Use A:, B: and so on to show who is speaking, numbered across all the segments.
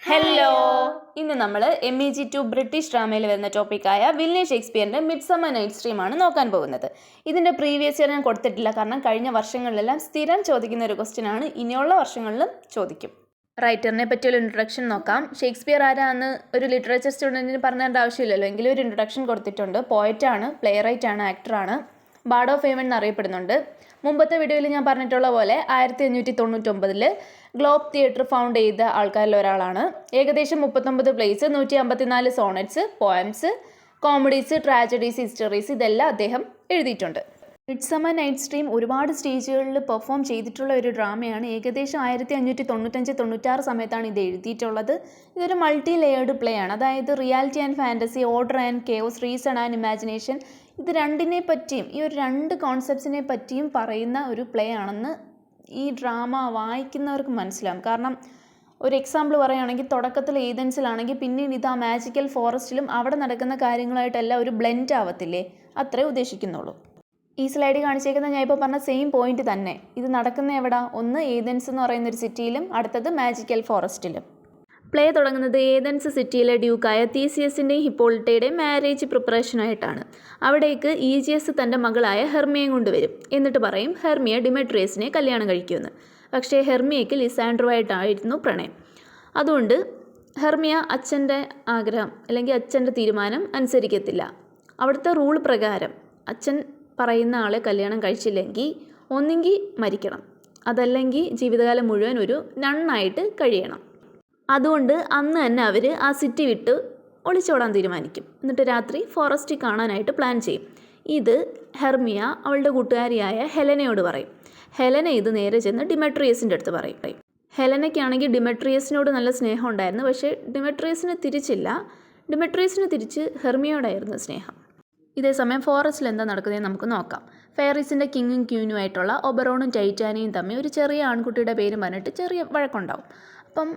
A: Hello, ഇന്ന് നമ്മൾ MEG2 British ഡ്രാമയിൽ വരുന്ന ടോപ്പിക്കായ വില്യം ഷേക്സ്പിയറിൻ്റെ മിഡ്സമ്മർ നൈറ്റ്സ് ഡ്രീം ആണ് നോക്കാൻ പോകുന്നത്. ഇതിൻ്റെ പ്രീവിയസ് ഇയർ ഞാൻ കൊടുത്തിട്ടില്ല, കാരണം കഴിഞ്ഞ വർഷങ്ങളിലെല്ലാം സ്ഥിരം ചോദിക്കുന്ന ഒരു ക്വസ്റ്റ്യൻ ആണ്. ഇനിയുള്ള വർഷങ്ങളിലും ചോദിക്കും. റൈറ്ററിനെ പറ്റിയൊരു ഇൻട്രൊഡക്ഷൻ നോക്കാം. ഷേക്സ്പിയർ ആരാന്ന് ഒരു ലിറ്ററേച്ചർ സ്റ്റുഡൻറ്റിന് പറഞ്ഞേണ്ട ആവശ്യമില്ലല്ലോ, എങ്കിലും ഒരു ഇൻട്രൊഡക്ഷൻ കൊടുത്തിട്ടുണ്ട്. പോയറ്റാണ്, പ്ലേ റൈറ്റാണ്, ആക്ടറാണ്, ബാർഡ് ഓഫ് ഫെയിം എന്നറിയപ്പെടുന്നുണ്ട്. മുമ്പത്തെ വീഡിയോയിൽ ഞാൻ പറഞ്ഞിട്ടുള്ള പോലെ 1599 ഗ്ലോബ് തിയേറ്റർ ഫൗണ്ട് ചെയ്ത ആൾക്കാരിൽ ഒരാളാണ്. ഏകദേശം 39 place, 154 sonnets, poems, comedies, tragedies, histories ഇതെല്ലാം അദ്ദേഹം എഴുതിയിട്ടുണ്ട്. മിഡ്സമ്മർ നൈറ്റ്സ് ഡ്രീം ഒരുപാട് സ്റ്റേജുകളിൽ പെർഫോം ചെയ്തിട്ടുള്ള ഒരു ഡ്രാമയാണ്. ഏകദേശം 1595-96 സമയത്താണ് ഇത് എഴുതിയിട്ടുള്ളത്. ഇതൊരു മൾട്ടി ലെയേർഡ് പ്ലേ ആണ്. അതായത് reality and fantasy, order and chaos, reason and imagination, ഇത് രണ്ടിനെ പറ്റിയും ഈ ഒരു രണ്ട് കോൺസെപ്റ്റ്സിനെ പറ്റിയും പറയുന്ന ഒരു പ്ലേ ആണെന്ന് ഈ ഡ്രാമ വായിക്കുന്നവർക്ക് മനസ്സിലാവും. കാരണം ഒരു എക്സാമ്പിൾ പറയുകയാണെങ്കിൽ, തുടക്കത്തിൽ ഏതൻസിലാണെങ്കിൽ പിന്നീട് ഇത് ആ മാജിക്കൽ ഫോറസ്റ്റിലും അവിടെ നടക്കുന്ന കാര്യങ്ങളായിട്ടെല്ലാം ഒരു ബ്ലെൻഡ് ആവത്തില്ലേ, അത്രേ ഉദ്ദേശിക്കുന്നുള്ളൂ. ഈ സ്ലൈഡിൽ കാണിച്ചേക്കുന്ന ഞാൻ ഇപ്പോൾ പറഞ്ഞ സെയിം പോയിന്റ് തന്നെ. ഇത് നടക്കുന്ന എവിടെ? ഒന്ന് ഏതൻസ് എന്ന് പറയുന്ന ഒരു സിറ്റിയിലും അടുത്തത് മാജിക്കൽ ഫോറസ്റ്റിലും. പ്ലേ തുടങ്ങുന്നത് ഏതൻസ് സിറ്റിയിലെ ഡ്യൂക്കായ തീസിയസിൻ്റെയും ഹിപ്പോളിറ്റയുടെയും മാരേജ് പ്രിപ്പറേഷനായിട്ടാണ്. അവിടേക്ക് ഈജിയസ് തൻ്റെ മകളായ ഹെർമിയെ കൊണ്ടുവരും. എന്നിട്ട് പറയും ഹെർമിയ ഡിമെട്രിയസിനെ കല്യാണം കഴിക്കുമെന്ന്. പക്ഷേ ഹെർമിയയ്ക്ക് ലിസാൻഡ്രോയായിട്ടായിരുന്നു പ്രണയം. അതുകൊണ്ട് ഹെർമിയ അച്ഛൻ്റെ ആഗ്രഹം അല്ലെങ്കിൽ അച്ഛൻ്റെ തീരുമാനം അനുസരിക്കത്തില്ല. അവിടുത്തെ റൂൾ പ്രകാരം അച്ഛൻ പറയുന്ന ആളെ കല്യാണം കഴിച്ചില്ലെങ്കിൽ ഒന്നെങ്കിൽ മരിക്കണം, അതല്ലെങ്കിൽ ജീവിതകാലം മുഴുവൻ ഒരു നണ്ണായിട്ട് കഴിയണം. അതുകൊണ്ട് അന്ന് തന്നെ അവർ ആ സിറ്റി വിട്ട് ഒളിച്ചോടാൻ തീരുമാനിക്കും. എന്നിട്ട് രാത്രി ഫോറസ്റ്റിൽ കാണാനായിട്ട് പ്ലാൻ ചെയ്യും. ഇത് ഹെർമിയ അവളുടെ കൂട്ടുകാരിയായ ഹെലനയോട് പറയും. ഹെലന ഇത് നേരെ ചെന്ന് ഡിമെട്രിയസിൻ്റെ അടുത്ത് പറയും. ഹെലനയ്ക്കാണെങ്കിൽ ഡിമെട്രിയസിനോട് നല്ല സ്നേഹം ഉണ്ടായിരുന്നു, പക്ഷേ ഡിമെട്രിയസിന് തിരിച്ചില്ല. ഡിമെട്രിയസിന് തിരിച്ച് ഹെർമിയോടായിരുന്നു സ്നേഹം. ഇതേസമയം ഫോറസ്റ്റിൽ എന്താ നടക്കുന്നതെന്ന് നമുക്ക് നോക്കാം. ഫെയറീസിൻ്റെ കിങ്ങും ക്യൂനുമായിട്ടുള്ള ഒബറോണും ടൈറ്റാനിയും തമ്മിൽ ഒരു ചെറിയ ആൺകുട്ടിയുടെ പേരും പറഞ്ഞിട്ട് ചെറിയ വഴക്കുണ്ടാവും. അപ്പം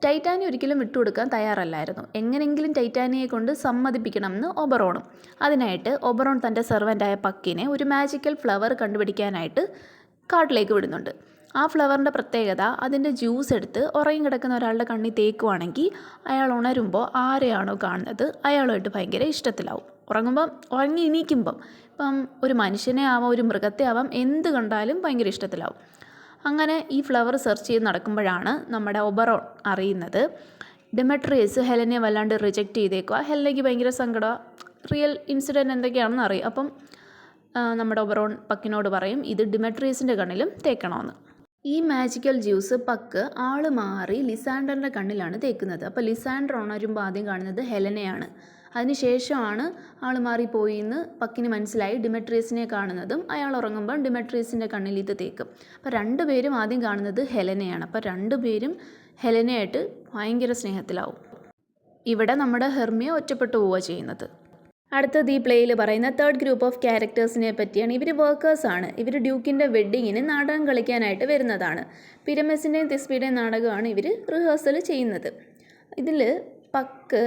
A: ടൈറ്റാനി ഒരിക്കലും വിട്ടുകൊടുക്കാൻ തയ്യാറല്ലായിരുന്നു. എങ്ങനെയെങ്കിലും ടൈറ്റാനിയെ കൊണ്ട് സമ്മതിപ്പിക്കണമെന്ന് ഒബറോണും. അതിനായിട്ട് ഒബറോൺ തൻ്റെ സെർവൻ്റായ പക്കിനെ ഒരു മാജിക്കൽ ഫ്ലവർ കണ്ടുപിടിക്കാനായിട്ട് കാട്ടിലേക്ക് വിടുന്നുണ്ട്. ആ ഫ്ലവറിൻ്റെ പ്രത്യേകത, അതിൻ്റെ ജ്യൂസ് എടുത്ത് ഉറങ്ങി കിടക്കുന്ന ഒരാളുടെ കണ്ണിൽ തേക്കുവാണെങ്കിൽ അയാൾ ഉണരുമ്പോൾ ആരെയാണോ കാണുന്നത് അയാളുമായിട്ട് ഭയങ്കര ഇഷ്ടത്തിലാവും. ഉറങ്ങി എണീക്കുമ്പം ഇപ്പം ഒരു മനുഷ്യനെ ആവാം, ഒരു മൃഗത്തെ ആവാം, എന്ത് കണ്ടാലും ഭയങ്കര ഇഷ്ടത്തിലാവും. അങ്ങനെ ഈ ഫ്ലവർ സെർച്ച് ചെയ്ത് നടക്കുമ്പോഴാണ് നമ്മുടെ ഒബറോൺ അറിയുന്നത് ഡിമെട്രിയസ് ഹെലനെ വല്ലാണ്ട് റിജക്റ്റ് ചെയ്തേക്കുക. ഹെലനയ്ക്ക് ഭയങ്കര സങ്കടം, റിയൽ ഇൻസിഡൻറ്റ് എന്തൊക്കെയാണെന്ന് അറിയും. അപ്പം നമ്മുടെ ഒബറോൺ പക്കിനോട് പറയും ഇത് ഡിമെട്രിയസിൻ്റെ കണ്ണിലും തേക്കണമെന്ന്. ഈ മാജിക്കൽ ജ്യൂസ് പക്ക് ആൾ മാറി ലിസാൻഡറിൻ്റെ കണ്ണിലാണ് തേക്കുന്നത്. അപ്പോൾ ലിസാൻഡർ ഉണരുമ്പോൾ ആദ്യം കാണുന്നത് ഹെലനെയാണ്. അതിനുശേഷമാണ് ആൾ മാറിപ്പോയി എന്ന് പക്കിന് മനസ്സിലായി ഡിമെട്രിയസിനെ കാണുന്നതും. അയാൾ ഉറങ്ങുമ്പോൾ ഡിമെട്രിയസിൻ്റെ കണ്ണിൽ ഇത് തേക്കും. അപ്പോൾ രണ്ടുപേരും ആദ്യം കാണുന്നത് ഹെലനെയാണ്. അപ്പോൾ രണ്ടുപേരും ഹെലനയായിട്ട് ഭയങ്കര സ്നേഹത്തിലാവും. ഇവിടെ നമ്മുടെ ഹെർമിയ ഒറ്റപ്പെട്ടു പോവുക ചെയ്യുന്നത്. അടുത്തത് ഈ പ്ലേയിൽ പറയുന്ന തേർഡ് ഗ്രൂപ്പ് ഓഫ് ക്യാരക്ടേഴ്സിനെ പറ്റിയാണ്. ഇവർ വർക്കേഴ്സാണ്. ഇവർ ഡ്യൂക്കിൻ്റെ വെഡ്ഡിങ്ങിന് നാടകം കളിക്കാനായിട്ട് വരുന്നതാണ്. പിരമിസിൻ്റെയും തിസ്ബിയുടെയും നാടകമാണ് ഇവർ റിഹേഴ്സൽ ചെയ്യുന്നത്. ഇതിൽ പക്ക്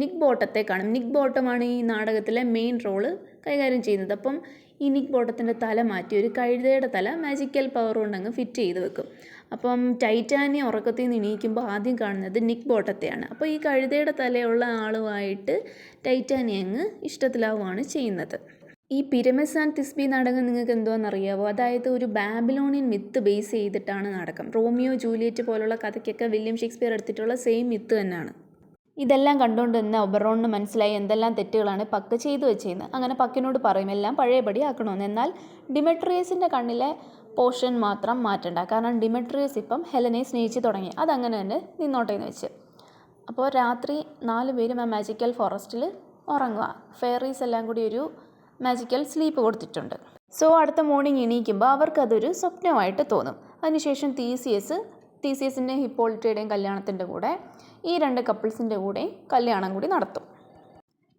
A: നിക് ബോട്ടത്തെ കാണും. നിക് ബോട്ടമാണ് ഈ നാടകത്തിലെ മെയിൻ റോള് കൈകാര്യം ചെയ്യുന്നത്. അപ്പം ഈ നിക് ബോട്ടത്തിൻ്റെ തല മാറ്റി ഒരു കഴുതയുടെ തല മാജിക്കൽ പവർ കൊണ്ടങ്ങ് ഫിറ്റ് ചെയ്ത് വെക്കും. അപ്പം ടൈറ്റാനി ഉറക്കത്തിൽ നിന്ന് എണീക്കുമ്പോൾ ആദ്യം കാണുന്നത് നിക് ബോട്ടത്തെയാണ്. അപ്പോൾ ഈ കഴുതയുടെ തലയുള്ള ആളുമായിട്ട് ടൈറ്റാനി അങ്ങ് ഇഷ്ടത്തിലാവുകയാണ് ചെയ്യുന്നത്. ഈ പിരമിസ് ആൻഡ് തിസ്ബി നാടകം നിങ്ങൾക്ക് എന്തോന്നറിയാവോ? അതായത് ഒരു ബാബിലോണിയൻ മിത്ത് ബേസ് ചെയ്തിട്ടാണ് നാടകം. റോമിയോ ജൂലിയറ്റ് പോലുള്ള കഥയ്ക്കൊക്കെ വില്യം ഷേക്സ്പിയർ എടുത്തിട്ടുള്ള സെയിം മിത്ത് തന്നെയാണ്. ഇതെല്ലാം കണ്ടുകൊണ്ട് തന്നെ ഒബറോണിന് മനസ്സിലായി എന്തെല്ലാം തെറ്റുകളാണ് പക്ക് ചെയ്തു വെച്ചതെന്ന്. അങ്ങനെ പക്കിനോട് പറയും എല്ലാം പഴയപടി ആക്കണമെന്ന്. എന്നാൽ ഡിമെട്രിയസിൻ്റെ കണ്ണിലെ പോർഷൻ മാത്രം മാറ്റണ്ട, കാരണം ഡിമെട്രിയസ് ഇപ്പം ഹെലനെ സ്നേഹിച്ച് തുടങ്ങി, അതങ്ങനെ തന്നെ നിന്നോട്ടെ എന്ന് വെച്ച്. അപ്പോൾ രാത്രി 4 പേരും ആ മാജിക്കൽ ഫോറസ്റ്റിൽ ഉറങ്ങുക. ഫെയറീസ് എല്ലാം കൂടി ഒരു മാജിക്കൽ സ്ലീപ്പ് കൊടുത്തിട്ടുണ്ട്. സോ അടുത്ത മോർണിംഗ് എണീക്കുമ്പോൾ അവർക്കതൊരു സ്വപ്നമായിട്ട് തോന്നും. അതിനുശേഷം തീസിയസിൻ്റെ ഹിപ്പോളിറ്റയുടെയും കല്യാണത്തിൻ്റെ കൂടെ ഈ 2 കപ്പിൾസിൻ്റെ കൂടെ കല്യാണം കൂടി നടത്തും.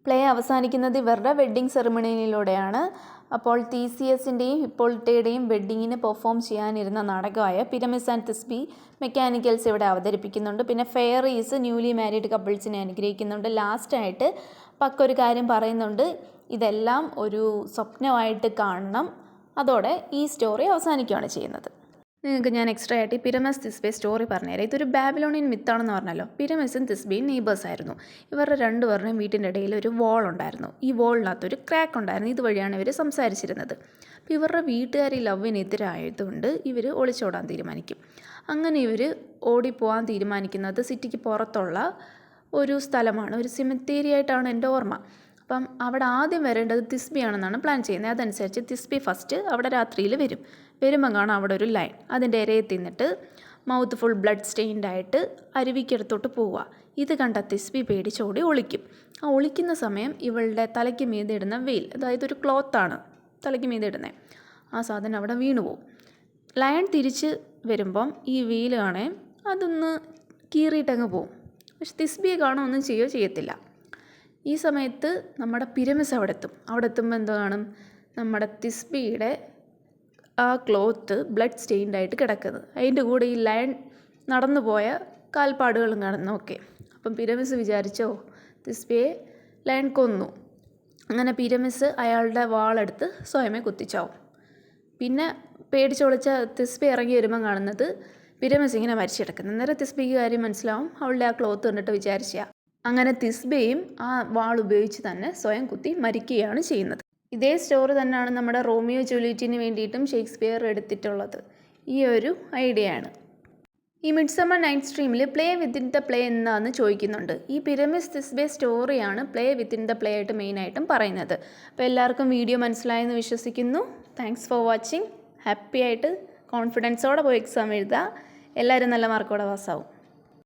A: പ്ലേ അവസാനിക്കുന്നത് ഇവരുടെ വെഡ്ഡിങ് സെറിമണിയിലൂടെയാണ്. അപ്പോൾ തീസിയസിൻ്റെയും ഹിപ്പോളിറ്റയുടെയും വെഡ്ഡിങ്ങിന് പെർഫോം ചെയ്യാനിരുന്ന നാടകമായ പിരമിസ് ആൻഡ് തിസ്ബി മെക്കാനിക്കൽസ് ഇവിടെ അവതരിപ്പിക്കുന്നുണ്ട്. പിന്നെ ഫെയറീസ് ന്യൂലി മാരീഡ് കപ്പിൾസിനെ അനുഗ്രഹിക്കുന്നുണ്ട്. ലാസ്റ്റായിട്ട് പക്കൊരു കാര്യം പറയുന്നുണ്ട്, ഇതെല്ലാം ഒരു സ്വപ്നമായിട്ട് കാണണം. അതോടെ ഈ സ്റ്റോറി അവസാനിക്കുകയാണ് ചെയ്യുന്നത്. നിങ്ങൾക്ക് ഞാൻ എക്സ്ട്രാ ആയിട്ട് പിരമിസ് തിസ്ബെ സ്റ്റോറി പറഞ്ഞുതരാം. ഇതൊരു ബാബിലോണിയൻ മിത്താണെന്ന് പറഞ്ഞല്ലോ. പിരമിസും തിസ്ബയും നെയ്ബേഴ്സ് ആയിരുന്നു. ഇവരുടെ രണ്ടുപേരുടെയും വീട്ടിൻ്റെ ഇടയിൽ ഒരു വോൾ ഉണ്ടായിരുന്നു. ഈ വോളിനകത്തൊരു ക്രാക്ക് ഉണ്ടായിരുന്നു. ഇതുവഴിയാണ് ഇവർ സംസാരിച്ചിരുന്നത്. അപ്പോൾ ഇവരുടെ വീട്ടുകാർ ഈ ലവിനെതിരായതുകൊണ്ട് ഇവർ ഒളിച്ചോടാൻ തീരുമാനിക്കും. അങ്ങനെ ഇവർ ഓടിപ്പോകാൻ തീരുമാനിക്കുന്നത് സിറ്റിക്ക് പുറത്തുള്ള ഒരു സ്ഥലമാണ്. ഒരു സിമിത്തേരി ആയിട്ടാണ് എൻ്റെ ഓർമ്മ. അപ്പം അവിടെ ആദ്യം വരേണ്ടത് തിസ്ബിയാണെന്നാണ് പ്ലാൻ ചെയ്യുന്നത്. അതനുസരിച്ച് തിസ്ബി ഫസ്റ്റ് അവിടെ രാത്രിയിൽ വരുമ്പം കാണാം അവിടെ ഒരു ലൈൻ. അതിൻ്റെ ഇരയിൽ തിന്നിട്ട് മൗത്ത് ഫുൾ ബ്ലഡ് സ്റ്റെയിൻഡ് ആയിട്ട് അരുവിക്കടുത്തോട്ട് പോവുക. ഇത് കണ്ട തിസ്ബി പേടിച്ചോടി ഒളിക്കും. ആ ഒളിക്കുന്ന സമയം ഇവളുടെ തലയ്ക്ക് മീതെ ഇടുന്ന വെയിൽ, അതായത് ഒരു ക്ലോത്താണ് തലയ്ക്ക് മീതെ ഇടുന്നത്, ആ സാധനം അവിടെ വീണു പോവും. ലയൺ തിരിച്ച് വരുമ്പം ഈ വെയിൽ കാണേ അതൊന്ന് കീറിയിട്ടങ്ങ് പോവും. പക്ഷെ തിസ്ബിയെ കാണാൻ ഒന്നും ചെയ്യത്തില്ല. ഈ സമയത്ത് നമ്മുടെ പിരമിസ് അവിടെ എത്തുമ്പോൾ എന്തോ കാണും, നമ്മുടെ തിസ്ബിയുടെ ആ ക്ലോത്ത് ബ്ലഡ് സ്റ്റെയിൻഡ് ആയിട്ട് കിടക്കുന്നത്. അതിൻ്റെ കൂടെ ഈ ലയൺ നടന്നു പോയ കാൽപ്പാടുകളും കാണുന്നു. ഓക്കെ, അപ്പം പിരമിസ് വിചാരിച്ചോ തിസ്ബിയെ ലയൺ കൊന്നു. അങ്ങനെ പിരമിസ് അയാളുടെ വാളെടുത്ത് സ്വയമേ കുത്തിച്ചാവും. പിന്നെ പേടിച്ചൊളിച്ച തിസ്ബി ഇറങ്ങി വരുമ്പം കാണുന്നത് പിരമിസ് ഇങ്ങനെ മരിച്ചു കിടക്കുന്നത്. അന്നേരം തിസ്ബിക്ക് കാര്യം മനസ്സിലാവും. അവളുടെ ആ ക്ലോത്ത് കണ്ടിട്ട് വിചാരിച്ച. അങ്ങനെ തിസ്ബയും ആ വാൾ ഉപയോഗിച്ച് തന്നെ സ്വയം കുത്തി മരിക്കുകയാണ് ചെയ്യുന്നത്. ഇതേ സ്റ്റോറി തന്നെയാണ് നമ്മുടെ റോമിയോ ജൂലിയറ്റിന് വേണ്ടിയിട്ടും ഷേക്സ്പിയർ എടുത്തിട്ടുള്ളത്. ഈ ഒരു ഐഡിയ ആണ്. ഈ മിഡ്സമ്മർ നൈറ്റ്സ് ഡ്രീമിൽ പ്ലേ വിത്തിൻ ദ പ്ലേ എന്താണെന്ന് ചോദിക്കുന്നുണ്ട്. ഈ പിരമിസ് തിസ്ബെ സ്റ്റോറിയാണ് പ്ലേ വിത്തിൻ ദ പ്ലേ ആയിട്ട് മെയിനായിട്ടും പറയുന്നത്. അപ്പോൾ എല്ലാവർക്കും വീഡിയോ മനസ്സിലായെന്ന് വിശ്വസിക്കുന്നു. Thanks for watching. ഹാപ്പി ആയിട്ട് കോൺഫിഡൻസോടെ പോയി എക്സാം എഴുതുക. എല്ലാവരും നല്ല മാർക്കോടെ പാസ്സാവും.